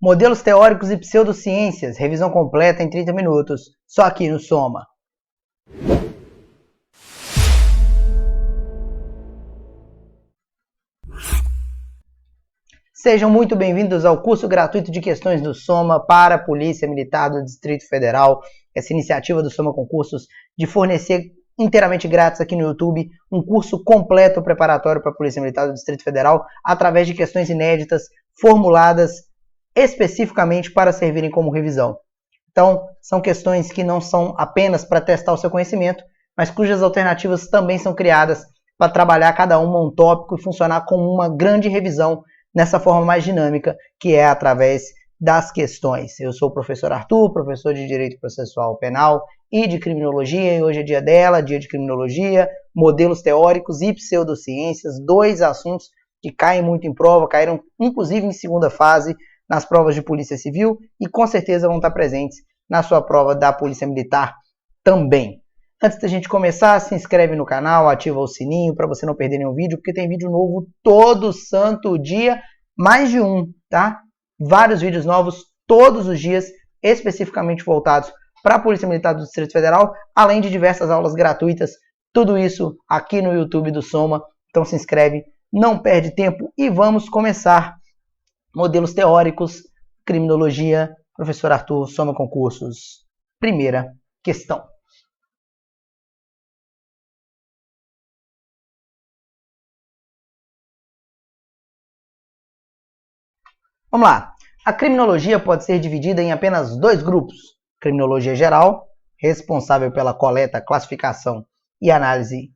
Modelos teóricos e pseudociências, revisão completa em 30 minutos, só aqui no Soma. Sejam muito bem-vindos ao curso gratuito de questões do Soma para a Polícia Militar do Distrito Federal. Essa iniciativa do Soma Concursos de fornecer inteiramente grátis aqui no YouTube um curso completo preparatório para a Polícia Militar do Distrito Federal através de questões inéditas formuladas especificamente para servirem como revisão. Então, são questões que não são apenas para testar o seu conhecimento, mas cujas alternativas também são criadas para trabalhar cada uma um tópico e funcionar como uma grande revisão nessa forma mais dinâmica, que é através das questões. Eu sou o professor Arthur, professor de Direito Processual Penal e de Criminologia, e hoje é dia dela, dia de Criminologia, modelos teóricos e pseudociências, dois assuntos que caem muito em prova, caíram inclusive em segunda fase nas provas de Polícia Civil e com certeza vão estar presentes na sua prova da Polícia Militar também. Antes da gente começar, se inscreve no canal, ativa o sininho para você não perder nenhum vídeo, porque tem vídeo novo todo santo dia, mais de um, tá? Vários vídeos novos todos os dias, especificamente voltados para a Polícia Militar do Distrito Federal, além de diversas aulas gratuitas, tudo isso aqui no YouTube do Soma. Então se inscreve, não perde tempo e vamos começar. Modelos teóricos, criminologia, professor Arthur, Soma Concursos. Primeira questão. Vamos lá. A criminologia pode ser dividida em apenas dois grupos. Criminologia geral, responsável pela coleta, classificação e análise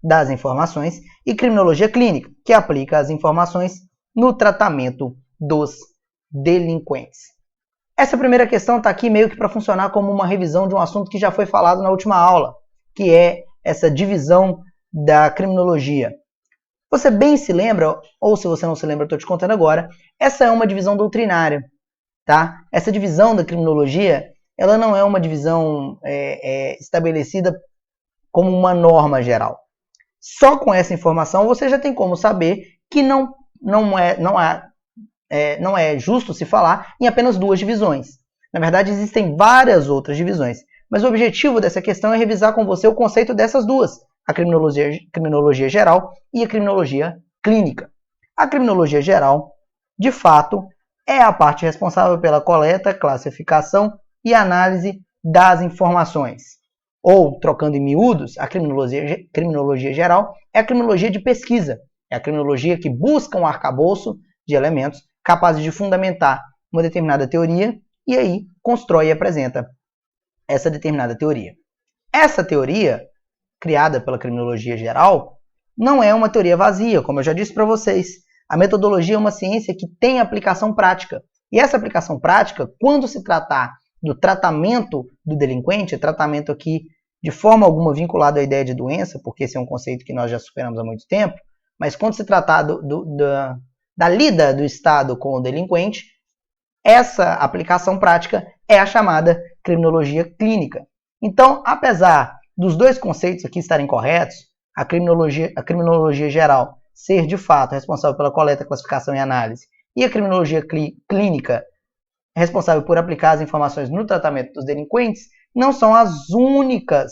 das informações, e criminologia clínica, que aplica as informações no tratamento dos delinquentes. Essa primeira questão está aqui meio que para funcionar como uma revisão de um assunto que já foi falado na última aula, que é essa divisão da criminologia. Você bem se lembra, ou se você não se lembra, eu estou te contando agora, essa é uma divisão doutrinária, tá? Essa divisão da criminologia, ela não é uma divisão estabelecida como uma norma geral. Só com essa informação você já tem como saber que não é justo se falar em apenas duas divisões. Na verdade, existem várias outras divisões, mas o objetivo dessa questão é revisar com você o conceito dessas duas, a criminologia geral e a criminologia clínica. A criminologia geral, de fato, é a parte responsável pela coleta, classificação e análise das informações. Ou, trocando em miúdos, a criminologia geral é a criminologia de pesquisa. É a criminologia que busca um arcabouço de elementos capazes de fundamentar uma determinada teoria e aí constrói e apresenta essa determinada teoria. Essa teoria, criada pela criminologia geral, não é uma teoria vazia, como eu já disse para vocês. A metodologia é uma ciência que tem aplicação prática. E essa aplicação prática, quando se tratar do tratamento do delinquente, tratamento aqui de forma alguma vinculado à ideia de doença, porque esse é um conceito que nós já superamos há muito tempo, mas quando se tratar da lida do Estado com o delinquente, essa aplicação prática é a chamada criminologia clínica. Então, apesar dos dois conceitos aqui estarem corretos, a criminologia geral ser de fato responsável pela coleta, classificação e análise, e a criminologia clínica responsável por aplicar as informações no tratamento dos delinquentes, não são as únicas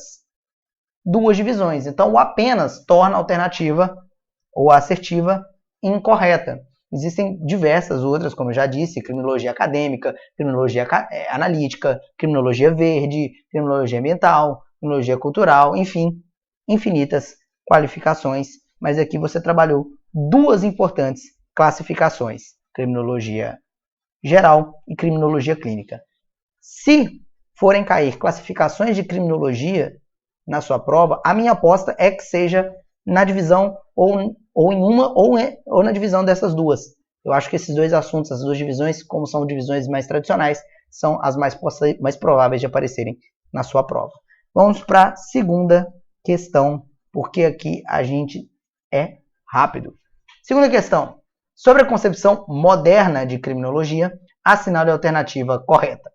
duas divisões. Então, o apenas torna a alternativa ou a assertiva incorreta. Existem diversas outras, como eu já disse, criminologia acadêmica, criminologia analítica, criminologia verde, criminologia ambiental, criminologia cultural, enfim, infinitas qualificações, mas aqui você trabalhou duas importantes classificações, criminologia geral e criminologia clínica. Se forem cair classificações de criminologia na sua prova, a minha aposta é que seja na divisão ou em uma ou na divisão dessas duas. Eu acho que esses dois assuntos, as duas divisões, como são divisões mais tradicionais, são as mais prováveis de aparecerem na sua prova. Vamos para a segunda questão, porque aqui a gente é rápido. Segunda questão. Sobre a concepção moderna de criminologia, assinale a alternativa correta.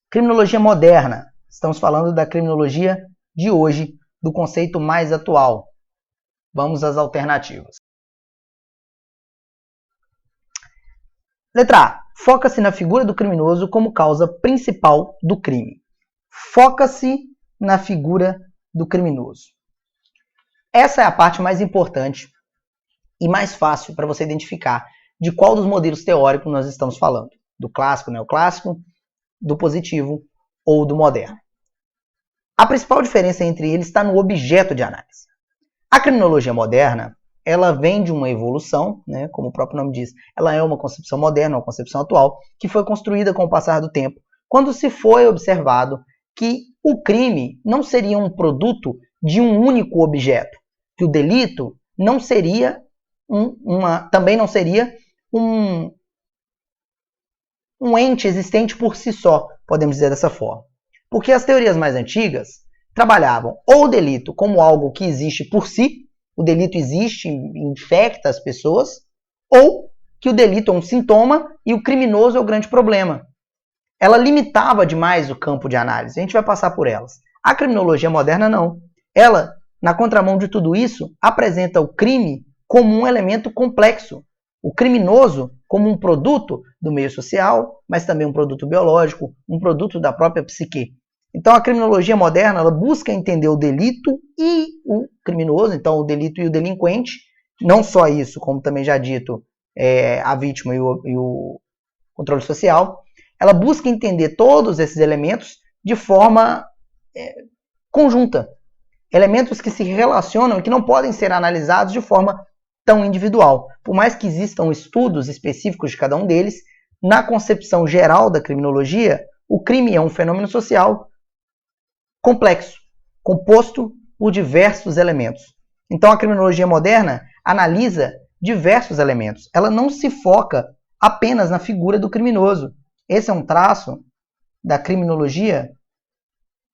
Criminologia moderna. Estamos falando da criminologia de hoje, do conceito mais atual. Vamos às alternativas. Letra A. Foca-se na figura do criminoso como causa principal do crime. Foca-se na figura do criminoso. Essa é a parte mais importante e mais fácil para você identificar de qual dos modelos teóricos nós estamos falando. Do clássico, neoclássico, do positivo ou do moderno. A principal diferença entre eles está no objeto de análise. A criminologia moderna, ela vem de uma evolução, né, como o próprio nome diz, ela é uma concepção moderna, uma concepção atual, que foi construída com o passar do tempo, quando se foi observado que o crime não seria um produto de um único objeto, que o delito não seria também não seria um ente existente por si só, podemos dizer dessa forma. Porque as teorias mais antigas trabalhavam ou o delito como algo que existe por si, o delito existe, infecta as pessoas, ou que o delito é um sintoma e o criminoso é o grande problema. Ela limitava demais o campo de análise, a gente vai passar por elas. A criminologia moderna não. Ela, na contramão de tudo isso, apresenta o crime como um elemento complexo. O criminoso como um produto do meio social, mas também um produto biológico, um produto da própria psique. Então a criminologia moderna ela busca entender o delito e o criminoso, então o delito e o delinquente, não só isso, como também já dito, a vítima e o controle social. Ela busca entender todos esses elementos de forma conjunta. Elementos que se relacionam e que não podem ser analisados de forma tão individual. Por mais que existam estudos específicos de cada um deles, na concepção geral da criminologia, o crime é um fenômeno social complexo, composto por diversos elementos. Então a criminologia moderna analisa diversos elementos. Ela não se foca apenas na figura do criminoso. Esse é um traço da criminologia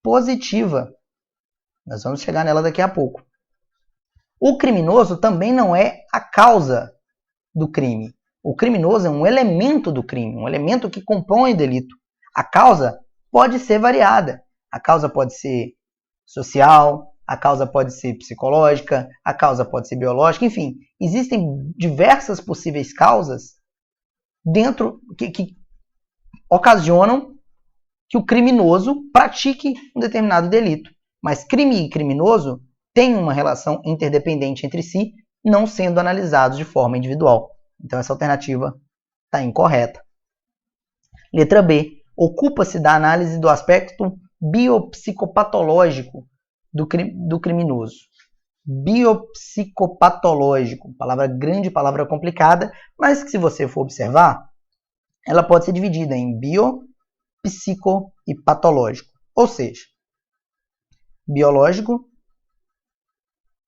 positiva. Nós vamos chegar nela daqui a pouco. O criminoso também não é a causa do crime. O criminoso é um elemento do crime, um elemento que compõe o delito. A causa pode ser variada. A causa pode ser social, a causa pode ser psicológica, a causa pode ser biológica, enfim. Existem diversas possíveis causas dentro que ocasionam que o criminoso pratique um determinado delito. Mas crime e criminoso têm uma relação interdependente entre si, não sendo analisados de forma individual. Então essa alternativa está incorreta. Letra B. Ocupa-se da análise do aspecto biopsicopatológico do criminoso. Biopsicopatológico, palavra grande, palavra complicada, mas que se você for observar, ela pode ser dividida em biopsico e patológico. Ou seja, biológico,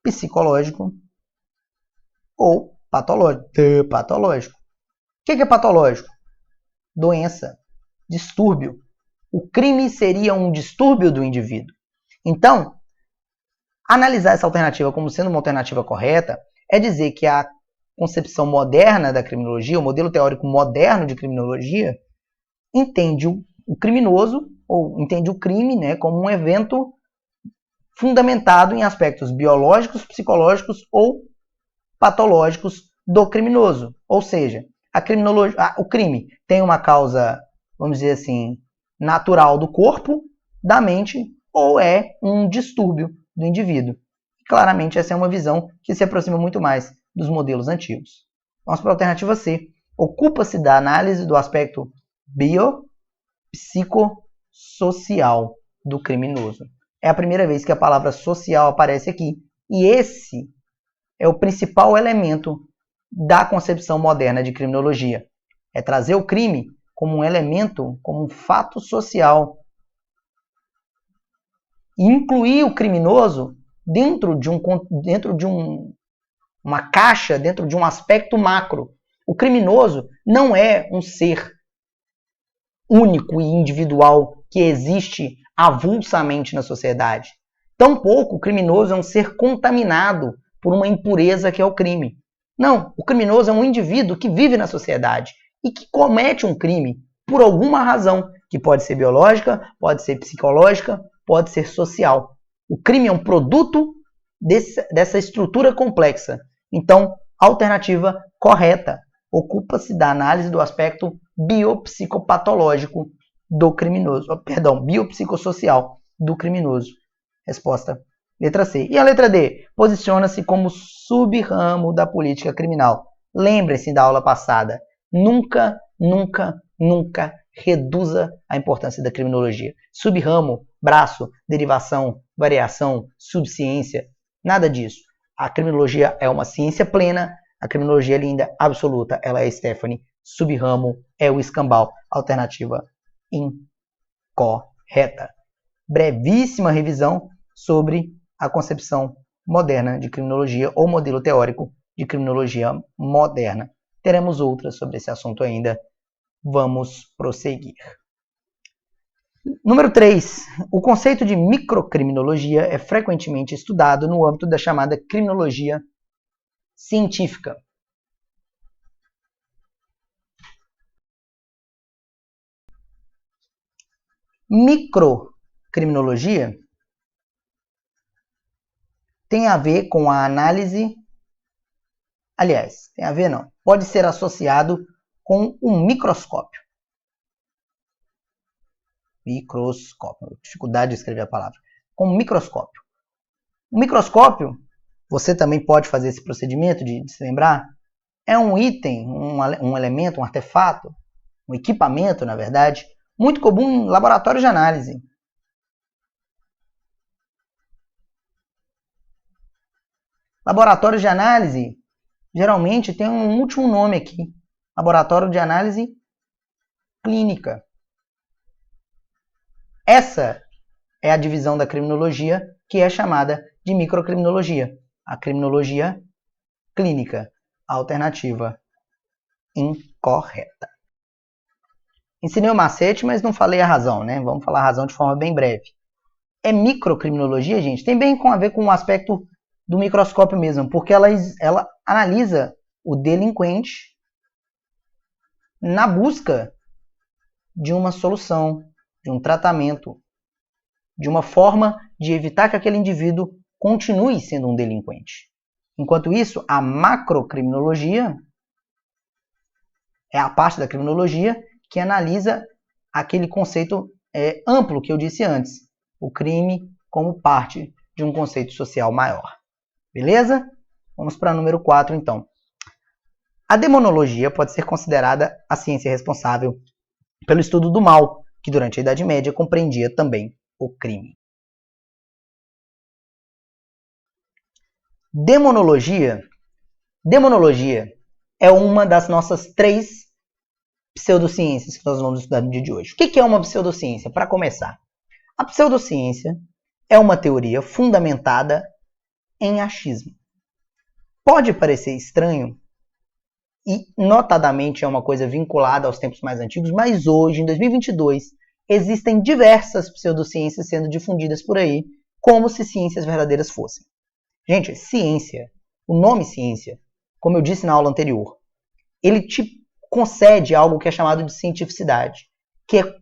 psicológico ou patológico. Patológico. O que é patológico? Doença, distúrbio. O crime seria um distúrbio do indivíduo. Então, analisar essa alternativa como sendo uma alternativa correta é dizer que a concepção moderna da criminologia, o modelo teórico moderno de criminologia, entende o criminoso, ou entende o crime, né, como um evento fundamentado em aspectos biológicos, psicológicos ou patológicos do criminoso. Ou seja, o crime tem uma causa, vamos dizer assim, natural do corpo, da mente, ou é um distúrbio do indivíduo. Claramente essa é uma visão que se aproxima muito mais dos modelos antigos. Vamos para a alternativa C. Ocupa-se da análise do aspecto biopsicossocial do criminoso. É a primeira vez que a palavra social aparece aqui. E esse é o principal elemento da concepção moderna de criminologia. É trazer o crime como um elemento, como um fato social. E incluir o criminoso dentro de uma caixa, dentro de um aspecto macro. O criminoso não é um ser único e individual que existe avulsamente na sociedade. Tampouco o criminoso é um ser contaminado por uma impureza que é o crime. Não, o criminoso é um indivíduo que vive na sociedade e que comete um crime por alguma razão, que pode ser biológica, pode ser psicológica, pode ser social. O crime é um produto dessa estrutura complexa. Então, alternativa correta. ocupa-se da análise do aspecto biopsicopatológico do criminoso, biopsicossocial do criminoso. Resposta letra C. E a letra D? Posiciona-se como sub-ramo da política criminal. Lembre-se da aula passada. Nunca reduza a importância da criminologia. Sub-ramo, braço, derivação, variação, subciência, nada disso. A criminologia é uma ciência plena, a criminologia é linda, absoluta, ela é Stephanie. Sub-ramo é o escambau. Alternativa incorreta. Brevíssima revisão sobre a concepção moderna de criminologia ou modelo teórico de criminologia moderna. Teremos outras sobre esse assunto ainda. Vamos prosseguir. Número 3. O conceito de microcriminologia é frequentemente estudado no âmbito da chamada criminologia científica. Microcriminologia tem a ver com a análise... Aliás, tem a ver não. Pode ser associado com um microscópio. Microscópio. Dificuldade de escrever a palavra. Com um microscópio. O microscópio, você também pode fazer esse procedimento de se lembrar, é um item, um elemento, um artefato, um equipamento, na verdade, muito comum em laboratórios de análise. Laboratórios de análise, geralmente, tem um último nome aqui. Laboratório de análise clínica. Essa é a divisão da criminologia que é chamada de microcriminologia. A criminologia clínica. Alternativa incorreta. Ensinei o macete, mas não falei a razão, né? Vamos falar a razão de forma bem breve. É microcriminologia, gente, tem bem a ver com o aspecto do microscópio mesmo, porque ela analisa o delinquente na busca de uma solução, de um tratamento, de uma forma de evitar que aquele indivíduo continue sendo um delinquente. Enquanto isso, a macrocriminologia é a parte da criminologia que analisa aquele conceito amplo que eu disse antes, o crime como parte de um conceito social maior. Beleza? Vamos para o número 4, então. A demonologia pode ser considerada a ciência responsável pelo estudo do mal, que durante a Idade Média compreendia também o crime. Demonologia é uma das nossas 3 pseudociências que nós vamos estudar no dia de hoje. O que é uma pseudociência? Para começar, a pseudociência é uma teoria fundamentada em achismo. Pode parecer estranho e notadamente é uma coisa vinculada aos tempos mais antigos, mas hoje, em 2022, existem diversas pseudociências sendo difundidas por aí, como se ciências verdadeiras fossem. Gente, ciência, o nome ciência, como eu disse na aula anterior, ele te concede algo que é chamado de cientificidade, que é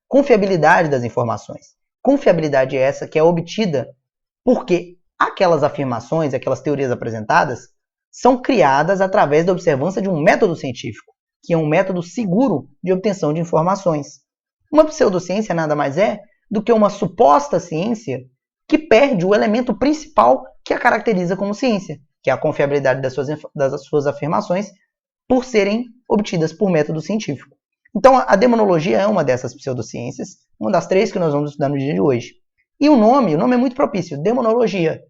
confiabilidade das informações. Confiabilidade é essa que é obtida porque aquelas afirmações, aquelas teorias apresentadas, são criadas através da observância de um método científico, que é um método seguro de obtenção de informações. Uma pseudociência nada mais é do que uma suposta ciência que perde o elemento principal que a caracteriza como ciência, que é a confiabilidade das suas afirmações por serem obtidas por método científico. Então, a demonologia é uma dessas pseudociências, uma das 3 que nós vamos estudar no dia de hoje. E o nome é muito propício, demonologia.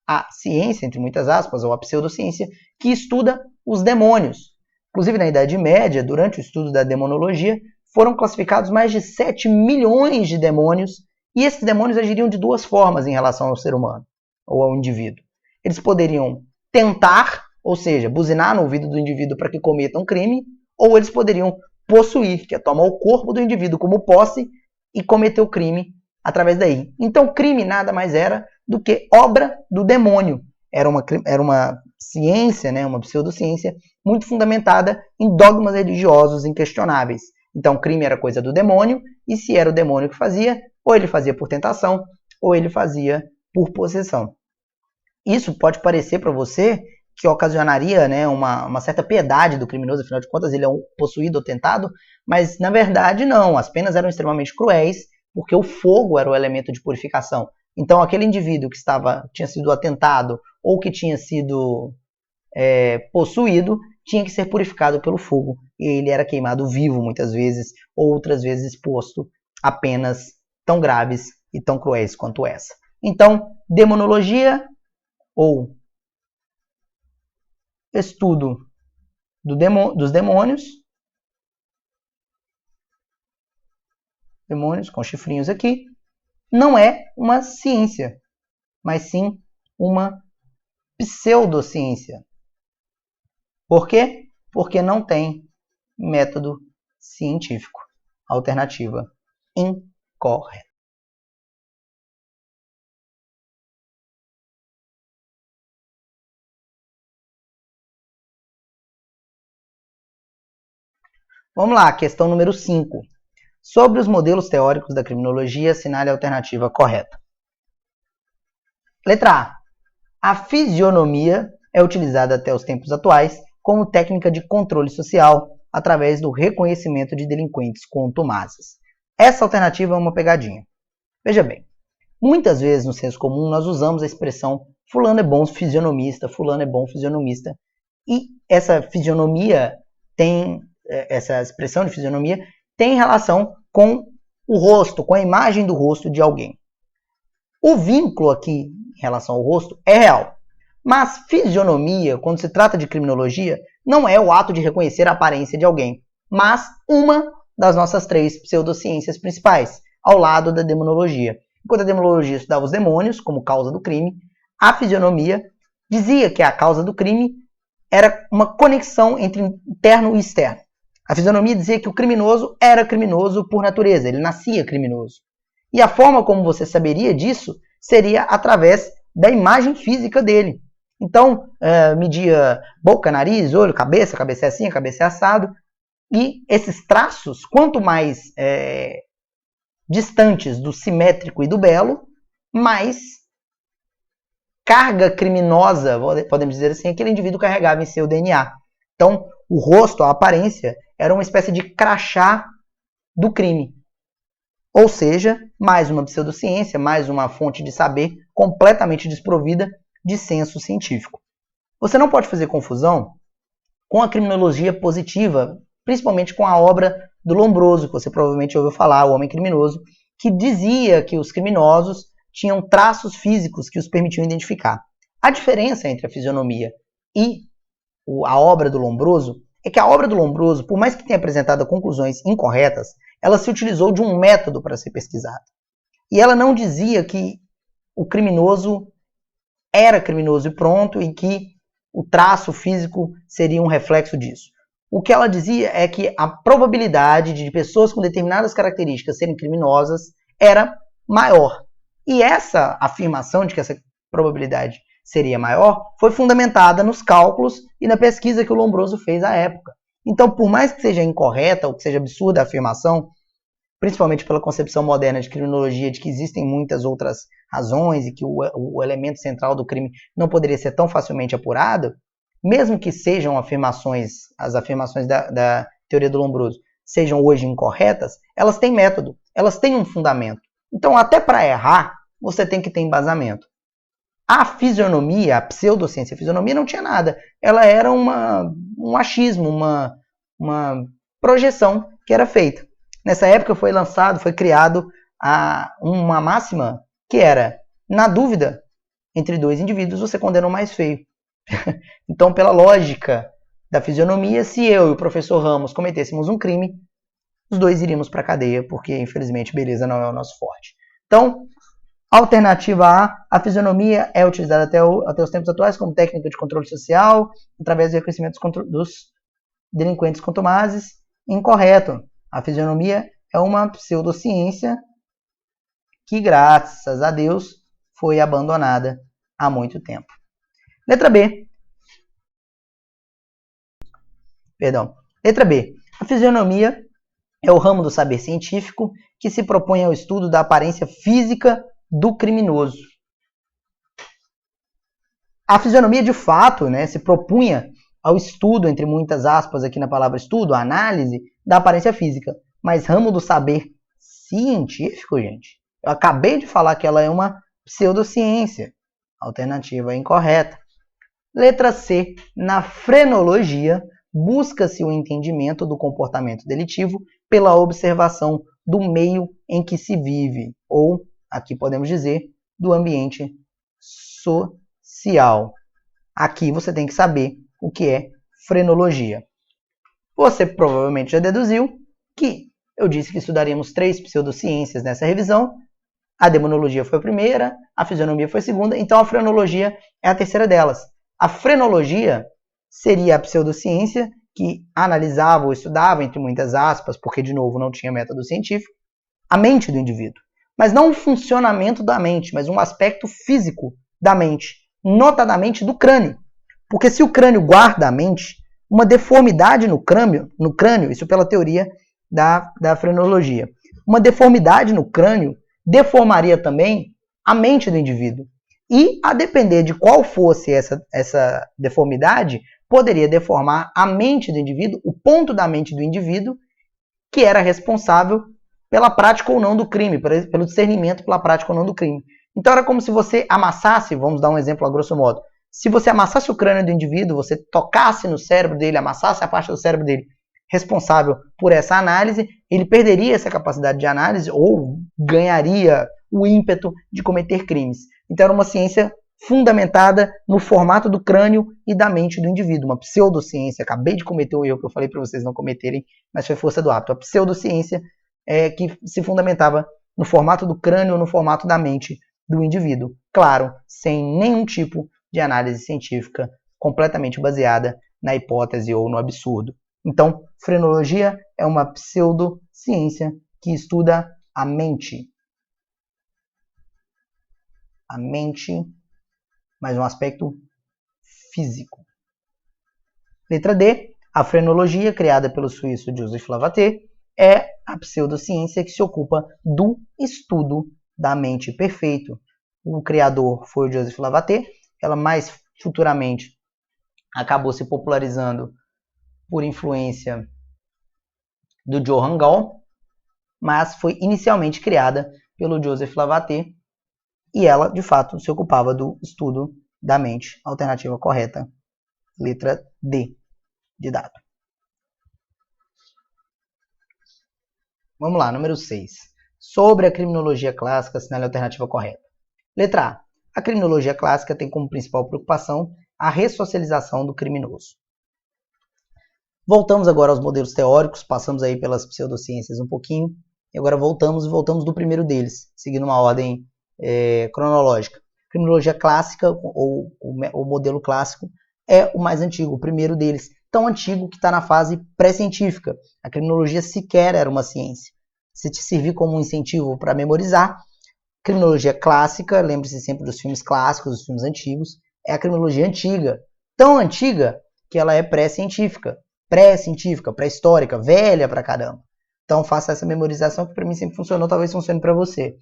A ciência, entre muitas aspas, ou a pseudociência, que estuda os demônios. Inclusive, na Idade Média, durante o estudo da demonologia, foram classificados mais de 7 milhões de demônios, e esses demônios agiriam de 2 formas em relação ao ser humano, ou ao indivíduo. Eles poderiam tentar, ou seja, buzinar no ouvido do indivíduo para que cometa um crime, ou eles poderiam possuir, que é tomar o corpo do indivíduo como posse e cometer o crime através daí. Então, crime nada mais era do que obra do demônio. Era uma ciência, né, uma pseudociência, muito fundamentada em dogmas religiosos inquestionáveis. Então, crime era coisa do demônio, e se era o demônio que fazia, ou ele fazia por tentação, ou ele fazia por possessão. Isso pode parecer para você que ocasionaria, né, uma certa piedade do criminoso, afinal de contas ele é um possuído ou tentado, mas na verdade não, as penas eram extremamente cruéis, porque o fogo era o elemento de purificação. Então aquele indivíduo que tinha sido atentado ou que tinha sido possuído, tinha que ser purificado pelo fogo, e ele era queimado vivo muitas vezes, ou outras vezes exposto a penas tão graves e tão cruéis quanto essa. Então, demonologia ou estudo dos demônios com chifrinhos aqui, não é uma ciência, mas sim uma pseudociência. Por quê? Porque não tem método científico. Alternativa incorreta. Vamos lá, questão número 5. Sobre os modelos teóricos da criminologia, assinale a alternativa correta. Letra A. A fisionomia é utilizada até os tempos atuais como técnica de controle social através do reconhecimento de delinquentes contumazes. Essa alternativa é uma pegadinha. Veja bem, muitas vezes no senso comum nós usamos a expressão fulano é bom fisionomista, fulano é bom fisionomista, e essa expressão de fisionomia tem relação com o rosto, com a imagem do rosto de alguém. O vínculo aqui em relação ao rosto é real. Mas fisionomia, quando se trata de criminologia, não é o ato de reconhecer a aparência de alguém, mas uma das nossas 3 pseudociências principais, ao lado da demonologia. Enquanto a demonologia estudava os demônios como causa do crime, a fisionomia dizia que a causa do crime era uma conexão entre interno e externo. A fisionomia dizia que o criminoso era criminoso por natureza, ele nascia criminoso. E a forma como você saberia disso seria através da imagem física dele. Então, media boca, nariz, olho, cabeça é assim, cabeça é assado. E esses traços, quanto mais distantes do simétrico e do belo, mais carga criminosa, podemos dizer assim, aquele indivíduo carregava em seu DNA. Então, o rosto, a aparência, era uma espécie de crachá do crime. Ou seja, mais uma pseudociência, mais uma fonte de saber completamente desprovida de senso científico. Você não pode fazer confusão com a criminologia positiva, principalmente com a obra do Lombroso, que você provavelmente ouviu falar, O Homem Criminoso, que dizia que os criminosos tinham traços físicos que os permitiam identificar. A diferença entre a fisionomia e a obra do Lombroso é que a obra do Lombroso, por mais que tenha apresentado conclusões incorretas, ela se utilizou de um método para ser pesquisado. E ela não dizia que o criminoso era criminoso e pronto, e que o traço físico seria um reflexo disso. O que ela dizia é que a probabilidade de pessoas com determinadas características serem criminosas era maior. E essa afirmação de que essa probabilidade seria maior foi fundamentada nos cálculos e na pesquisa que o Lombroso fez à época. Então, por mais que seja incorreta ou que seja absurda a afirmação, principalmente pela concepção moderna de criminologia, de que existem muitas outras razões e que o elemento central do crime não poderia ser tão facilmente apurado, mesmo que sejam as afirmações da teoria do Lombroso sejam hoje incorretas, elas têm método, elas têm um fundamento. Então, até para errar, você tem que ter embasamento. A fisionomia, a pseudociência fisionomia não tinha nada. Ela era um achismo, uma projeção que era feita. Nessa época foi criado uma máxima que era, na dúvida, entre 2 indivíduos, você condena o mais feio. Então, pela lógica da fisionomia, se eu e o professor Ramos cometêssemos um crime, os 2 iríamos para a cadeia, porque, infelizmente, beleza não é o nosso forte. Então, alternativa A fisionomia é utilizada até os tempos atuais como técnica de controle social, através do reconhecimento dos delinquentes contumazes. Incorreto. A fisionomia é uma pseudociência que, graças a Deus, foi abandonada há muito tempo. Letra B. Letra B. A fisionomia é o ramo do saber científico que se propõe ao estudo da aparência física do criminoso. A fisionomia, de fato, né, se propunha ao estudo, entre muitas aspas aqui na palavra estudo, a análise da aparência física. Mas ramo do saber científico, gente, eu acabei de falar que ela é uma pseudociência. Alternativa incorreta. Letra C. Na frenologia, busca-se o entendimento do comportamento delitivo pela observação do meio em que se vive, ou, aqui podemos dizer, do ambiente social. Aqui você tem que saber o que é frenologia. Você provavelmente já deduziu que eu disse que estudaríamos 3 pseudociências nessa revisão. A demonologia foi a primeira, a fisionomia foi a segunda, então a frenologia é a terceira delas. A frenologia seria a pseudociência que analisava ou estudava, entre muitas aspas, porque, de novo, não tinha método científico, a mente do indivíduo. Mas não o funcionamento da mente, mas um aspecto físico da mente, notadamente do crânio. Porque se o crânio guarda a mente, uma deformidade no crânio, isso pela teoria da frenologia, uma deformidade no crânio deformaria também a mente do indivíduo. E, a depender de qual fosse essa deformidade, poderia deformar a mente do indivíduo, o ponto da mente do indivíduo, que era responsável pela prática ou não do crime, pelo discernimento pela prática ou não do crime. Então era como se você amassasse, vamos dar um exemplo a grosso modo, se você amassasse o crânio do indivíduo, você tocasse no cérebro dele, amassasse a parte do cérebro dele responsável por essa análise, ele perderia essa capacidade de análise ou ganharia o ímpeto de cometer crimes. Então era uma ciência fundamentada no formato do crânio e da mente do indivíduo, uma pseudociência. Acabei de cometer um erro que eu falei para vocês não cometerem, mas foi força do hábito. A pseudociência que se fundamentava no formato do crânio ou no formato da mente do indivíduo. Claro, sem nenhum tipo de análise científica, completamente baseada na hipótese ou no absurdo. Então, frenologia é uma pseudociência que estuda a mente. A mente, mas um aspecto físico. Letra D. A frenologia, criada pelo suíço Joseph Lavater, é a pseudociência que se ocupa do estudo da mente perfeito. O criador foi o Joseph Lavater. Ela mais futuramente acabou se popularizando por influência do Johann Gall, mas foi inicialmente criada pelo Joseph Lavater e ela, de fato, se ocupava do estudo da mente. Alternativa correta, letra D de dado. Vamos lá, número 6. Sobre a criminologia clássica, assinale a alternativa correta. Letra A. A criminologia clássica tem como principal preocupação a ressocialização do criminoso. Voltamos agora aos modelos teóricos, passamos aí pelas pseudociências um pouquinho, e agora voltamos do primeiro deles, seguindo uma ordem cronológica. A criminologia clássica, ou o modelo clássico, é o mais antigo, o primeiro deles, tão antigo que está na fase pré-científica. A criminologia sequer era uma ciência. Se te servir como um incentivo para memorizar, criminologia clássica, lembre-se sempre dos filmes clássicos, dos filmes antigos, é a criminologia antiga, tão antiga que ela é pré-científica, pré-histórica, velha pra caramba. Então faça essa memorização que para mim sempre funcionou, talvez funcione para você.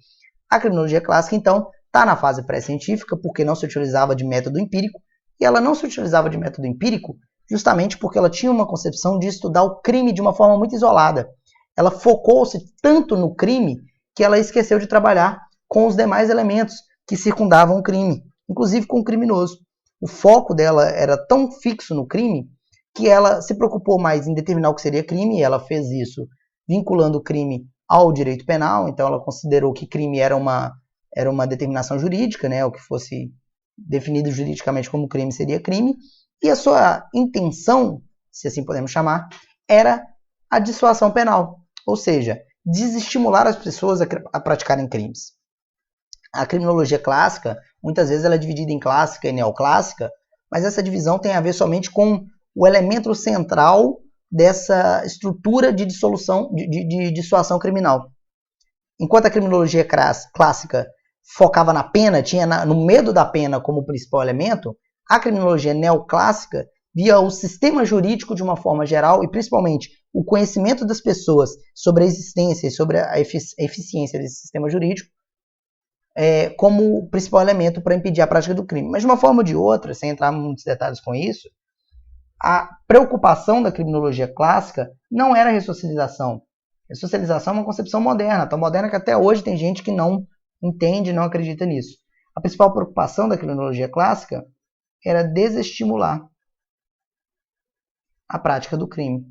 A criminologia clássica, então, está na fase pré-científica porque não se utilizava de método empírico, e ela não se utilizava de método empírico justamente porque ela tinha uma concepção de estudar o crime de uma forma muito isolada. Ela focou-se tanto no crime que ela esqueceu de trabalhar com os demais elementos que circundavam o crime, inclusive com o criminoso. O foco dela era tão fixo no crime que ela se preocupou mais em determinar o que seria crime, e ela fez isso vinculando o crime ao direito penal. Então ela considerou que crime era uma determinação jurídica, né, o que fosse definido juridicamente como crime seria crime, e a sua intenção, se assim podemos chamar, era a dissuasão penal, ou seja, desestimular as pessoas a praticarem crimes. A criminologia clássica, muitas vezes ela é dividida em clássica e neoclássica, mas essa divisão tem a ver somente com o elemento central dessa estrutura de dissolução, de dissuasão criminal. Enquanto a criminologia clássica focava na pena, tinha no medo da pena como principal elemento, a criminologia neoclássica via o sistema jurídico de uma forma geral e principalmente o conhecimento das pessoas sobre a existência e sobre a eficiência desse sistema jurídico como principal elemento para impedir a prática do crime. Mas de uma forma ou de outra, sem entrar em muitos detalhes com isso, a preocupação da criminologia clássica não era a ressocialização. Ressocialização é uma concepção moderna, tão moderna que até hoje tem gente que não entende, não acredita nisso. A principal preocupação da criminologia clássica era desestimular a prática do crime,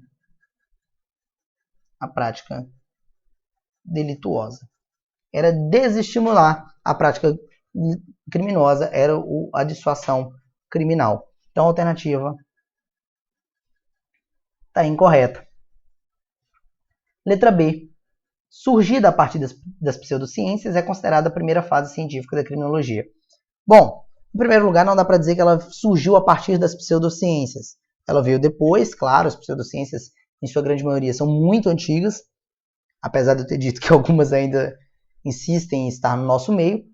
a prática delituosa. Era desestimular a prática criminosa, era a dissuasão criminal. Então a alternativa está incorreta. Letra B. Surgida a partir das pseudociências, é considerada a primeira fase científica da criminologia. Bom, em primeiro lugar, não dá para dizer que ela surgiu a partir das pseudociências. Ela veio depois, claro, as pseudociências, em sua grande maioria, são muito antigas, apesar de eu ter dito que algumas ainda insistem em estar no nosso meio,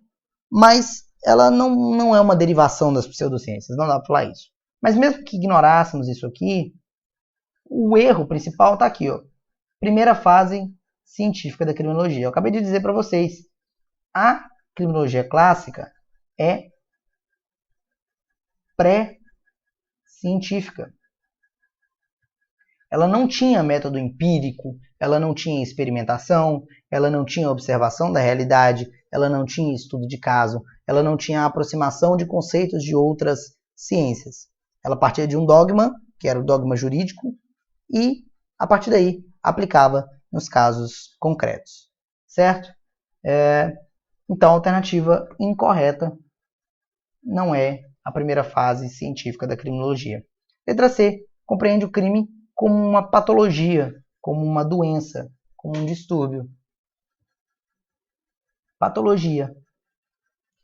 mas ela não é uma derivação das pseudociências, não dá para falar isso. Mas mesmo que ignorássemos isso aqui, o erro principal está aqui, ó. Primeira fase científica da criminologia. Eu acabei de dizer para vocês, a criminologia clássica é pré-científica. Ela não tinha método empírico, ela não tinha experimentação, ela não tinha observação da realidade, ela não tinha estudo de caso, ela não tinha aproximação de conceitos de outras ciências. Ela partia de um dogma, que era o dogma jurídico, e, a partir daí, aplicava nos casos concretos. Certo? Então, a alternativa incorreta não é a primeira fase científica da criminologia. Letra C. Compreende o crime como uma patologia, como uma doença, como um distúrbio. Patologia.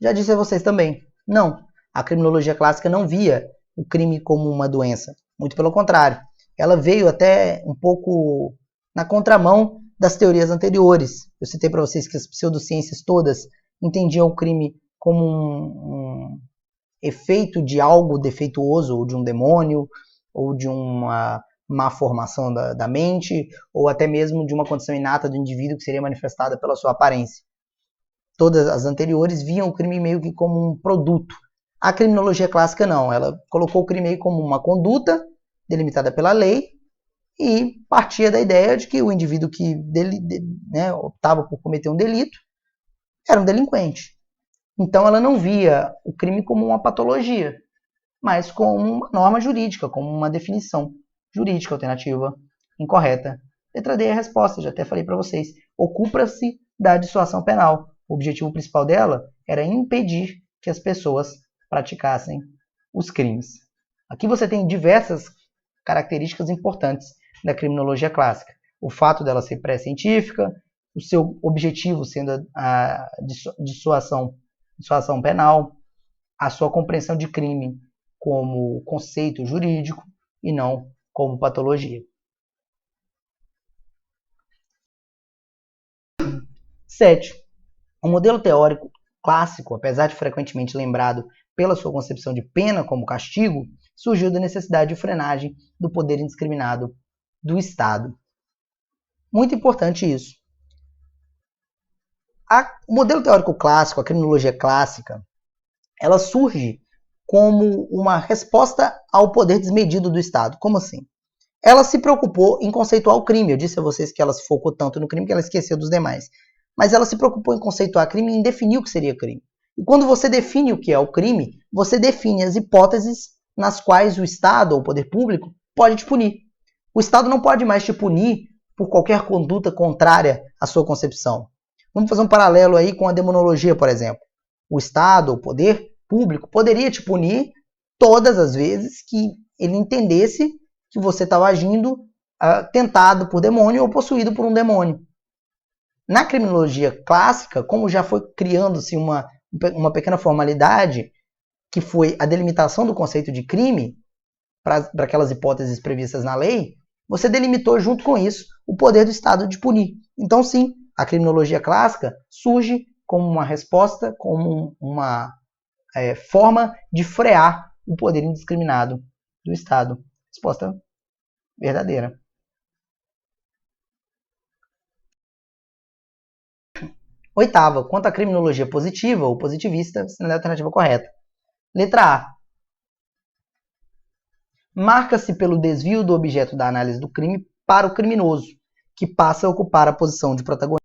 Já disse a vocês também. Não. A criminologia clássica não via o crime como uma doença. Muito pelo contrário. Ela veio até um pouco na contramão das teorias anteriores. Eu citei para vocês que as pseudociências todas entendiam o crime como um efeito de algo defeituoso, ou de um demônio, ou de uma má formação da mente, ou até mesmo de uma condição inata do indivíduo que seria manifestada pela sua aparência. Todas as anteriores viam o crime meio que como um produto. A criminologia clássica não, ela colocou o crime como uma conduta delimitada pela lei e partia da ideia de que o indivíduo que optava por cometer um delito era um delinquente. Então ela não via o crime como uma patologia, mas como uma norma jurídica, como uma definição jurídica alternativa incorreta. Letra D é a resposta, já até falei para vocês. Ocupa-se da dissuasão penal. O objetivo principal dela era impedir que as pessoas praticassem os crimes. Aqui você tem diversas características importantes da criminologia clássica. O fato dela ser pré-científica, o seu objetivo sendo a dissuasão penal, a sua compreensão de crime como conceito jurídico e não como patologia. 7. O modelo teórico clássico, apesar de frequentemente lembrado pela sua concepção de pena como castigo, surgiu da necessidade de frenagem do poder indiscriminado do Estado. Muito importante isso. O modelo teórico clássico, a criminologia clássica, ela surge como uma resposta ao poder desmedido do Estado. Como assim? Ela se preocupou em conceituar o crime. Eu disse a vocês que ela se focou tanto no crime que ela esqueceu dos demais. Mas ela se preocupou em conceituar crime e em definir o que seria crime. E quando você define o que é o crime, você define as hipóteses nas quais o Estado ou o poder público pode te punir. O Estado não pode mais te punir por qualquer conduta contrária à sua concepção. Vamos fazer um paralelo aí com a demonologia, por exemplo. O Estado, o poder público, poderia te punir todas as vezes que ele entendesse que você estava agindo tentado por demônio ou possuído por um demônio. Na criminologia clássica, como já foi criando-se uma pequena formalidade, que foi a delimitação do conceito de crime, para aquelas hipóteses previstas na lei, você delimitou junto com isso o poder do Estado de punir. Então, sim, a criminologia clássica surge como uma resposta, como uma forma de frear o poder indiscriminado do Estado. Resposta verdadeira. Oitava, quanto à criminologia positiva ou positivista, você não é a alternativa correta. Letra A. Marca-se pelo desvio do objeto da análise do crime para o criminoso, que passa a ocupar a posição de protagonista.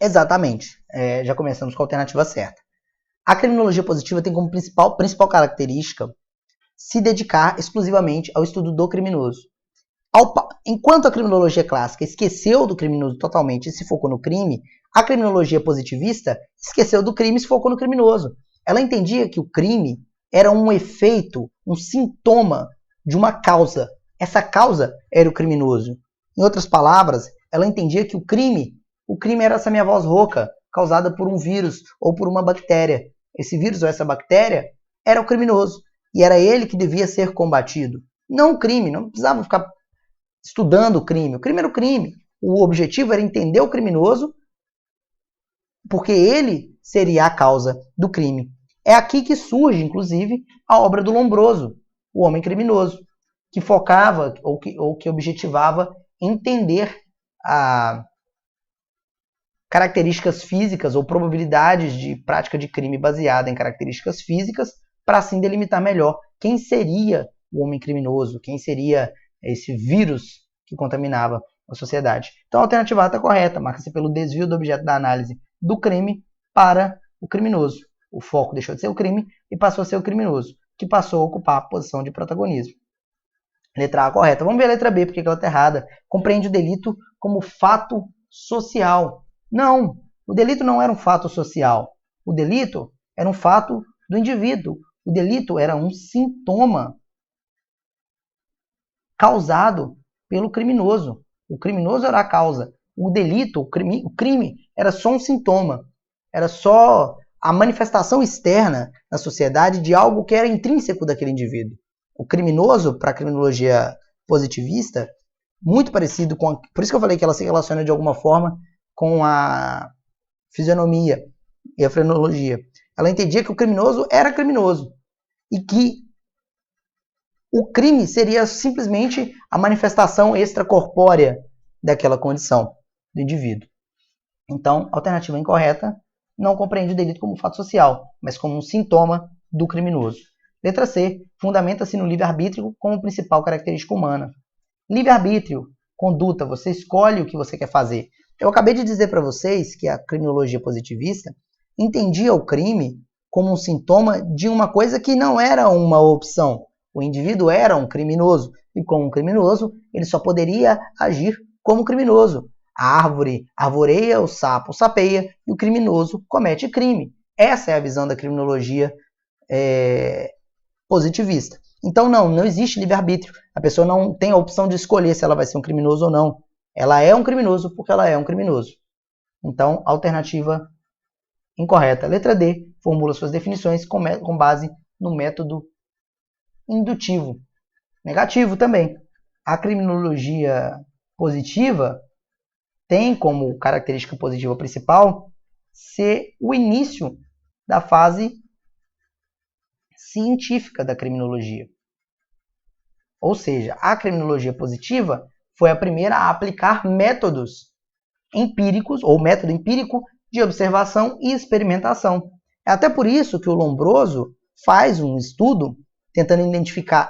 Exatamente. Já começamos com a alternativa certa. A criminologia positiva tem como principal característica se dedicar exclusivamente ao estudo do criminoso. Enquanto a criminologia clássica esqueceu do criminoso totalmente e se focou no crime, a criminologia positivista esqueceu do crime e se focou no criminoso. Ela entendia que o crime era um efeito, um sintoma de uma causa. Essa causa era o criminoso. Em outras palavras, ela entendia que o crime era essa minha voz rouca, causada por um vírus ou por uma bactéria. Esse vírus ou essa bactéria era o criminoso. E era ele que devia ser combatido. Não o crime, não precisava ficar estudando o crime. O crime era o crime. O objetivo era entender o criminoso, porque ele seria a causa do crime. É aqui que surge, inclusive, a obra do Lombroso, o homem criminoso, que focava ou que objetivava entender características físicas ou probabilidades de prática de crime baseada em características físicas, para assim delimitar melhor quem seria o homem criminoso, quem seria esse vírus que contaminava a sociedade. Então a alternativa A está correta, marca-se pelo desvio do objeto da análise do crime para o criminoso. O foco deixou de ser o crime e passou a ser o criminoso, que passou a ocupar a posição de protagonismo. Letra A correta. Vamos ver a letra B, porque ela está errada. Compreende o delito como fato social. Não, o delito não era um fato social. O delito era um fato do indivíduo. O delito era um sintoma causado pelo criminoso. O criminoso era a causa. O delito, o crime era só um sintoma. Era só a manifestação externa na sociedade de algo que era intrínseco daquele indivíduo. O criminoso, para a criminologia positivista, muito parecido com... Por isso que eu falei que ela se relaciona de alguma forma com a fisionomia e a frenologia. Ela entendia que o criminoso era criminoso e que o crime seria simplesmente a manifestação extracorpórea daquela condição do indivíduo. Então, a alternativa incorreta não compreende o delito como fato social, mas como um sintoma do criminoso. Letra C. Fundamenta-se no livre-arbítrio como principal característica humana. Livre-arbítrio, conduta, você escolhe o que você quer fazer. Eu acabei de dizer para vocês que a criminologia positivista entendia o crime como um sintoma de uma coisa que não era uma opção. O indivíduo era um criminoso, e como um criminoso, ele só poderia agir como criminoso. A árvore arvoreia, o sapo sapeia, e o criminoso comete crime. Essa é a visão da criminologia positivista. Então não existe livre-arbítrio. A pessoa não tem a opção de escolher se ela vai ser um criminoso ou não. Ela é um criminoso porque ela é um criminoso. Então, alternativa incorreta. Letra D. Formula suas definições com base no método indutivo. Negativo também. A criminologia positiva tem como característica positiva principal ser o início da fase científica da criminologia. Ou seja, a criminologia positiva foi a primeira a aplicar métodos empíricos, ou método empírico de observação e experimentação. É até por isso que o Lombroso faz um estudo tentando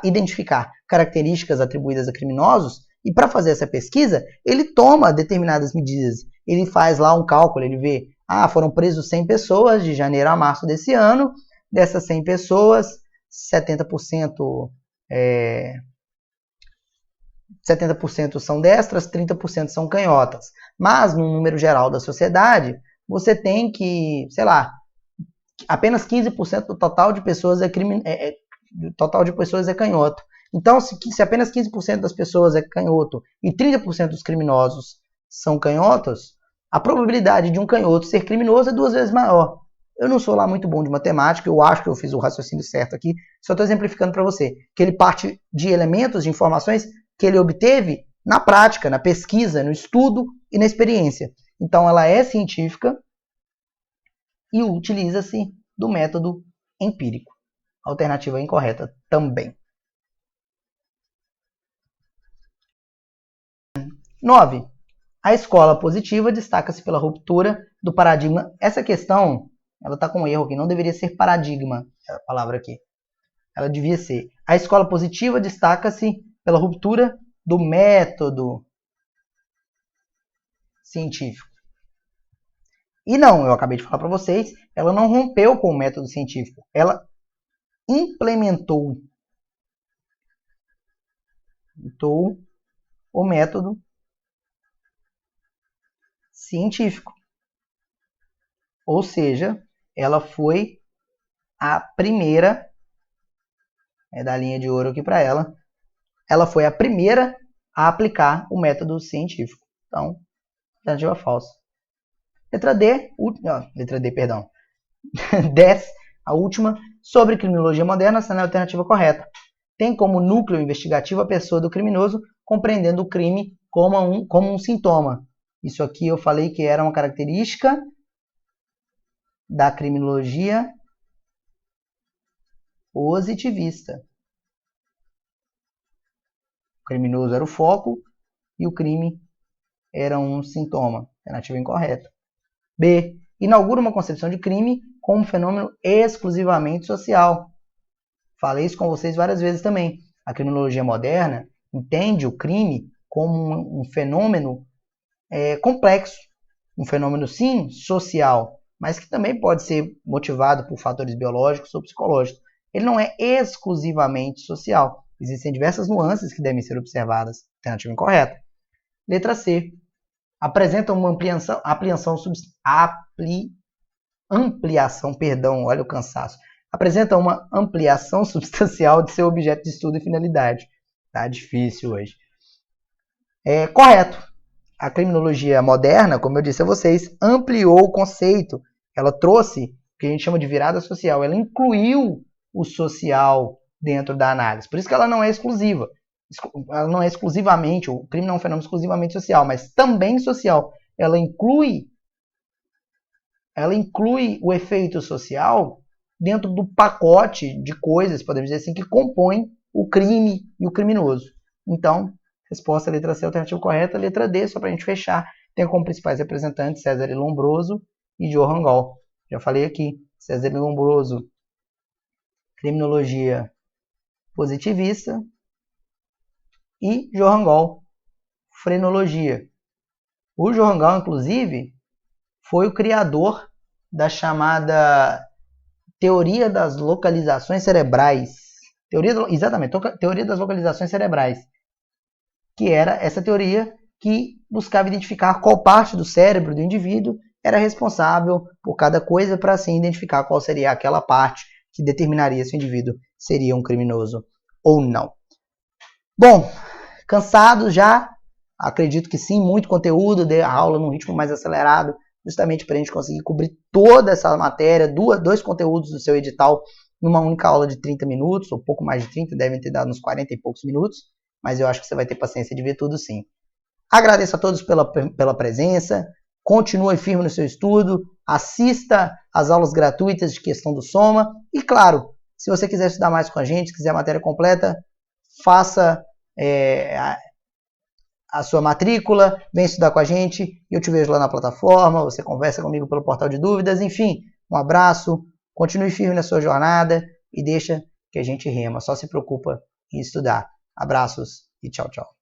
identificar características atribuídas a criminosos, e para fazer essa pesquisa, ele toma determinadas medidas. Ele faz lá um cálculo, ele vê, foram presos 100 pessoas de janeiro a março desse ano, dessas 100 pessoas, 70% são destras, 30% são canhotas. Mas, no número geral da sociedade, você tem que, apenas 15% do total de pessoas é canhoto. Então, se apenas 15% das pessoas é canhoto e 30% dos criminosos são canhotos, a probabilidade de um canhoto ser criminoso é 2 vezes maior. Eu não sou lá muito bom de matemática, eu acho que eu fiz o raciocínio certo aqui, só estou exemplificando para você, que ele parte de elementos, de informações que ele obteve na prática, na pesquisa, no estudo e na experiência. Então, ela é científica e utiliza-se do método empírico. Alternativa incorreta também. 9. A escola positiva destaca-se pela ruptura do paradigma. Essa questão, ela está com um erro aqui, não deveria ser paradigma, a palavra aqui. Ela devia ser: a escola positiva destaca-se pela ruptura do método científico. E não, eu acabei de falar para vocês, ela não rompeu com o método científico, ela implementou o método científico. Ou seja, ela foi a primeira, dar a linha de ouro aqui para ela foi a primeira a aplicar o método científico. Então, alternativa falsa. Letra D, perdão. 10, a última, sobre criminologia moderna, essa não é a alternativa correta. Tem como núcleo investigativo a pessoa do criminoso, compreendendo o crime como um sintoma. Isso aqui eu falei que era uma característica da criminologia positivista. O criminoso era o foco e o crime era um sintoma. Alternativa incorreta. B. Inaugura uma concepção de crime como um fenômeno exclusivamente social. Falei isso com vocês várias vezes também. A criminologia moderna entende o crime como um fenômeno complexo. Um fenômeno, sim, social, mas que também pode ser motivado por fatores biológicos ou psicológicos. Ele não é exclusivamente social. Existem diversas nuances que devem ser observadas. Alternativa incorreta. Letra C. Apresenta uma ampliação, olha o cansaço. Apresenta uma ampliação substancial de seu objeto de estudo e finalidade. Tá difícil hoje. Correto. A criminologia moderna, como eu disse a vocês, ampliou o conceito. Ela trouxe o que a gente chama de virada social. Ela incluiu o social dentro da análise. Por isso que ela não é exclusiva. Ela não é exclusivamente, o crime não é um fenômeno exclusivamente social, mas também social. Ela inclui o efeito social dentro do pacote de coisas, podemos dizer assim, que compõem o crime e o criminoso. Então, resposta letra C, alternativa correta. Letra D, só para a gente fechar, tem como principais representantes César e Lombroso e Johann Gall. Já falei aqui, César e Lombroso, criminologia positivista, e Johann Gall, frenologia. O Johann Gall, inclusive, foi o criador da chamada teoria das localizações cerebrais. Teoria das localizações cerebrais. Que era essa teoria que buscava identificar qual parte do cérebro do indivíduo era responsável por cada coisa para assim identificar qual seria aquela parte que determinaria se o indivíduo seria um criminoso ou não. Bom, cansado já? Acredito que sim, muito conteúdo, dei a aula num ritmo mais acelerado, justamente para a gente conseguir cobrir toda essa matéria, dois conteúdos do seu edital numa única aula de 30 minutos, ou pouco mais de 30, devem ter dado uns 40 e poucos minutos, mas eu acho que você vai ter paciência de ver tudo sim. Agradeço a todos pela presença, continue firme no seu estudo, assista às aulas gratuitas de questão do Soma, e claro, se você quiser estudar mais com a gente, quiser a matéria completa, faça a sua matrícula, vem estudar com a gente, eu te vejo lá na plataforma, você conversa comigo pelo portal de dúvidas, enfim, um abraço, continue firme na sua jornada e deixa que a gente rema, só se preocupa em estudar. Abraços e tchau, tchau.